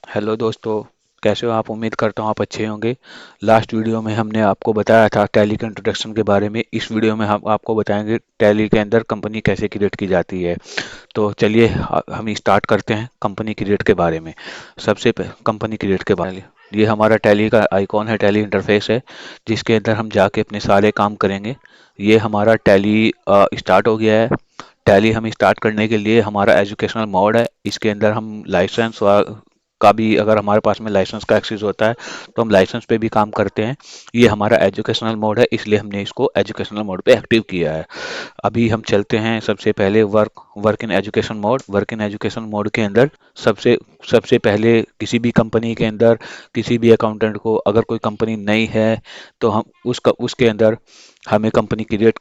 Hello दोस्तों। कैसे हो आप? उम्मीद करता हूँ आप अच्छे होंगे। लास्ट वीडियो में हमने आपको बताया था टैली के इंट्रोडक्शन के बारे में। इस वीडियो में हम आपको बताएंगे टैली के अंदर कंपनी कैसे क्रिएट की जाती है। तो चलिए हम स्टार्ट करते हैं कंपनी क्रिएट के बारे में। कंपनी क्रिएट के बारे में ये हमारा टैली का आइकॉन है, टैली इंटरफेस है, जिसके अंदर हम जाके अपने सारे काम करेंगे। ये हमारा टैली स्टार्ट हो गया है। टैली हम स्टार्ट करने के लिए हमारा एजुकेशनल मोड है। इसके अंदर हम लाइसेंस का भी, अगर हमारे पास में लाइसेंस का एक्सेस होता है तो हम लाइसेंस पे भी काम करते हैं। ये हमारा एजुकेशनल मोड है, इसलिए हमने इसको एजुकेशनल मोड पे एक्टिव किया है। अभी हम चलते हैं सबसे पहले work in education mode. Work in education mode के अंदर सबसे सबसे पहले किसी भी कंपनी के अंदर किसी भी अकाउंटेंट को, अगर कोई कंपनी नई है तो हम उसके अंदर हमें कंपनी क्रिएट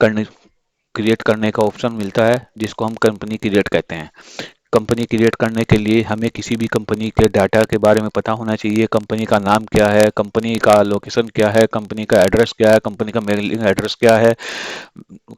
करने का ऑप्शन मिलता है, जिसको हम कंपनी क्रिएट कहते हैं। कंपनी क्रिएट करने के लिए हमें किसी भी कंपनी के डाटा के बारे में पता होना चाहिए। कंपनी का नाम क्या है, कंपनी का लोकेशन क्या है, कंपनी का एड्रेस क्या है, कंपनी का मेलिंग एड्रेस क्या है,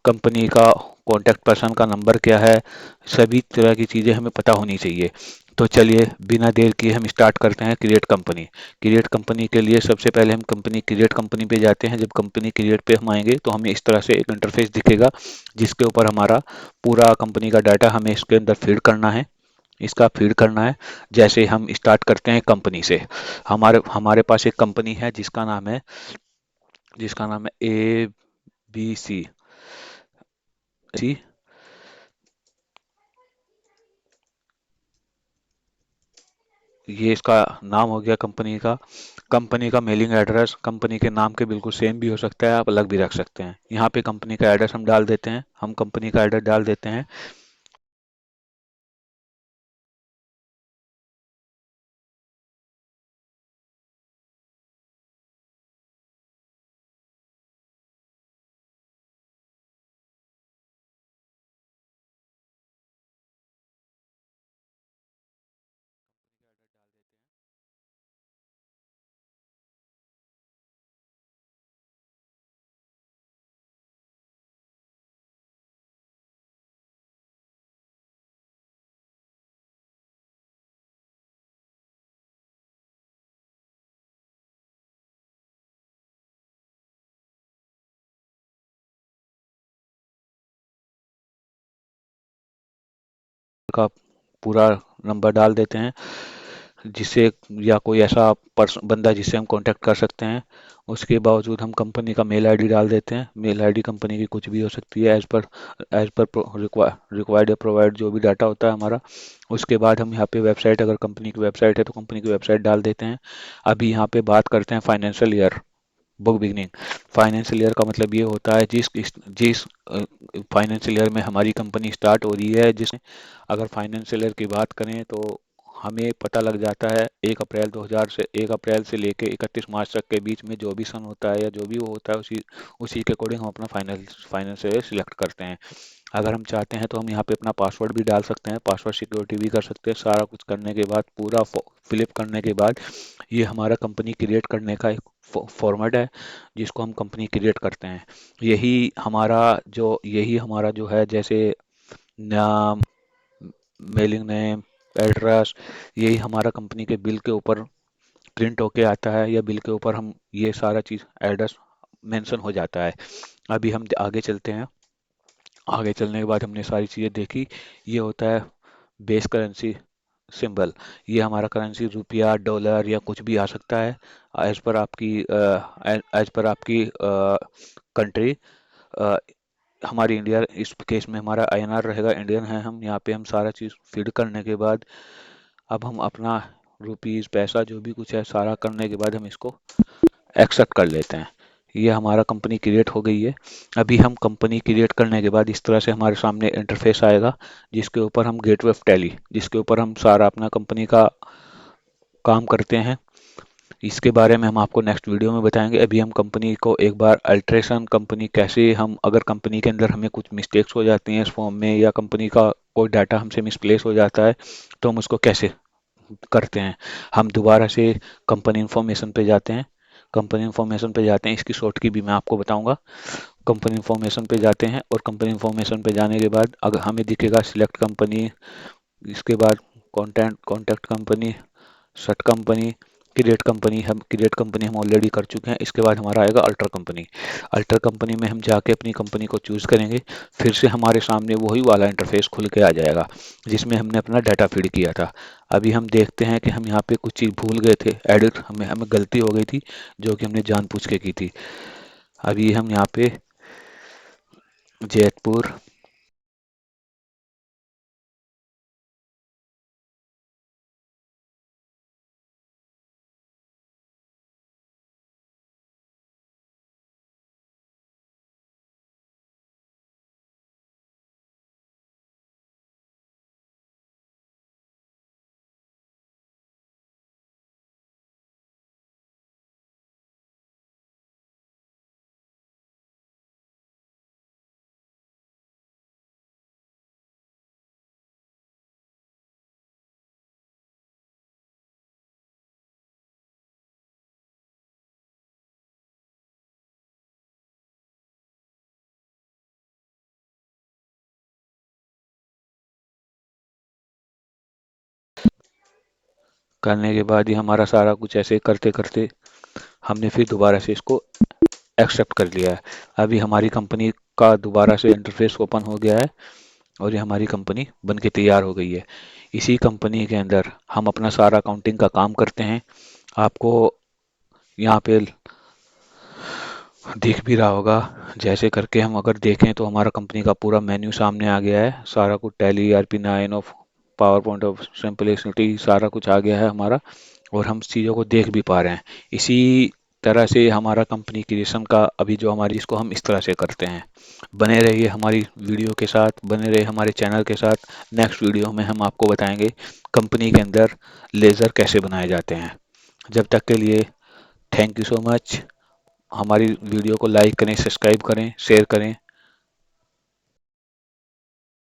कंपनी का कॉन्टैक्ट पर्सन का नंबर क्या है। सभी तरह की चीज़ें हमें पता होनी चाहिए। तो चलिए बिना देर किए हम स्टार्ट करते हैं क्रिएट कंपनी। क्रिएट कंपनी के लिए सबसे पहले हम कंपनी क्रिएट कंपनी पे जाते हैं। जब कंपनी क्रिएट पे हम आएंगे तो हमें इस तरह से एक इंटरफेस दिखेगा, जिसके ऊपर हमारा पूरा कंपनी का डाटा हमें इसके अंदर फीड करना है। इसका फीड करना है। जैसे हम स्टार्ट करते हैं कंपनी से। हमारे हमारे पास एक कंपनी है जिसका नाम है ABC। ये इसका नाम हो गया कंपनी का। कंपनी का मेलिंग एड्रेस कंपनी के नाम के बिल्कुल सेम भी हो सकता है, आप अलग भी रख सकते हैं। यहाँ पे कंपनी का एड्रेस हम डाल देते हैं। हम कंपनी का एड्रेस डाल देते हैं। का पूरा नंबर डाल देते हैं, जिससे या कोई ऐसा बंदा जिससे हम कांटेक्ट कर सकते हैं। उसके बावजूद हम कंपनी का मेल आईडी डाल देते हैं। मेल आईडी कंपनी की कुछ भी हो सकती है, एज पर रिक्वायर्ड या प्रोवाइड जो भी डाटा होता है हमारा। उसके बाद हम यहाँ पे वेबसाइट, अगर कंपनी की वेबसाइट है तो कंपनी की वेबसाइट डाल देते हैं। अभी यहाँ पे बात करते हैं financial year, book beginning. Financial year का मतलब ये होता है जिस जिस फाइनेंशियल ईयर में हमारी कंपनी स्टार्ट हो रही है। जिसमें अगर फाइनेंशियल ईयर की बात करें तो हमें पता लग जाता है 1 अप्रैल से लेके 31 मार्च तक के बीच में जो भी सन होता है या जो भी वो होता है, उसी उसी के अकॉर्डिंग हम अपना फाइनेंशियल ईयर सिलेक्ट करते हैं। अगर हम चाहते हैं तो हम यहाँ पे अपना पासवर्ड भी डाल सकते हैं, पासवर्ड सिक्योरिटी भी कर सकते हैं। सारा कुछ करने के बाद, पूरा फिलिप करने के बाद, ये हमारा कंपनी क्रिएट करने का एक फॉर्मेट है, जिसको हम कंपनी क्रिएट करते हैं। यही हमारा जो है, जैसे नाम, मेलिंग नेम, एड्रेस, यही हमारा कंपनी के बिल के ऊपर प्रिंट होके आता है, या बिल के ऊपर हम ये सारा चीज़ एड्रेस मेंशन हो जाता है। अभी हम आगे चलते हैं। आगे चलने के बाद हमने सारी चीज़ें देखी। ये होता है बेस करेंसी सिंबल। ये हमारा करेंसी रुपया, डॉलर या कुछ भी आ सकता है, एज पर आपकी कंट्री। हमारी इंडिया, इस केस में हमारा आईएनआर रहेगा, इंडियन है हम। यहाँ पे हम सारा चीज़ फीड करने के बाद अब हम अपना रुपीस, पैसा जो भी कुछ है सारा करने के बाद हम इसको एक्सेप्ट कर लेते हैं। ये हमारा कंपनी क्रिएट हो गई है। अभी हम कंपनी क्रिएट करने के बाद इस तरह से हमारे सामने इंटरफेस आएगा, जिसके ऊपर हम गेटवे ऑफ टैली, जिसके ऊपर हम सारा अपना कंपनी का काम करते हैं। इसके बारे में हम आपको नेक्स्ट वीडियो में बताएंगे। अभी हम कंपनी को एक बार अल्ट्रेशन, कंपनी कैसे, हम अगर कंपनी के अंदर हमें कुछ मिस्टेक्स हो जाती हैं इस फॉर्म में, या कंपनी का कोई डाटा हमसे मिसप्लेस हो जाता है, तो हम उसको कैसे करते हैं। हम दोबारा से कंपनी इंफॉर्मेशन पे जाते हैं। कंपनी इंफॉर्मेशन पे जाते हैं, इसकी शॉर्ट की भी मैं आपको बताऊंगा। कंपनी इंफॉर्मेशन पे जाते हैं और कंपनी इंफॉर्मेशन पे जाने के बाद अगर हमें दिखेगा सिलेक्ट कंपनी, इसके बाद contact company, shut company, create company हम ऑलरेडी कर चुके हैं। इसके बाद हमारा आएगा अल्टर कंपनी। अल्टर कंपनी में हम जाके अपनी कंपनी को चूज़ करेंगे। फिर से हमारे सामने वही वाला इंटरफेस खुल के आ जाएगा जिसमें हमने अपना डाटा फीड किया था। अभी हम देखते हैं कि हम यहाँ पे कुछ चीज़ भूल गए थे एडिट, हमें हमें गलती हो गई थी जो कि हमने जानबूझ के की थी। अभी हम यहाँ पे जैतपुर करने के बाद ही हमारा सारा कुछ ऐसे करते करते हमने फिर दोबारा से इसको एक्सेप्ट कर लिया है। अभी हमारी कंपनी का दोबारा से इंटरफेस ओपन हो गया है और ये हमारी कंपनी बन के तैयार हो गई है। इसी कंपनी के अंदर हम अपना सारा अकाउंटिंग का काम करते हैं। आपको यहाँ पे दिख भी रहा होगा। जैसे करके हम अगर देखें तो हमारा कंपनी का पूरा मेन्यू सामने आ गया है। सारा कुछ tally ERP 9 of power point of simplicity सारा कुछ आ गया है हमारा, और हम चीज़ों को देख भी पा रहे हैं। इसी तरह से हमारा कंपनी क्रिएशन का अभी जो हमारी, इसको हम इस तरह से करते हैं। बने रहिए हमारी वीडियो के साथ, बने रहिए हमारे चैनल के साथ। नेक्स्ट वीडियो में हम आपको बताएंगे कंपनी के अंदर लेज़र कैसे बनाए जाते हैं। जब तक के लिए थैंक यू सो मच। हमारी वीडियो को लाइक करें, सब्सक्राइब करें, शेयर करें।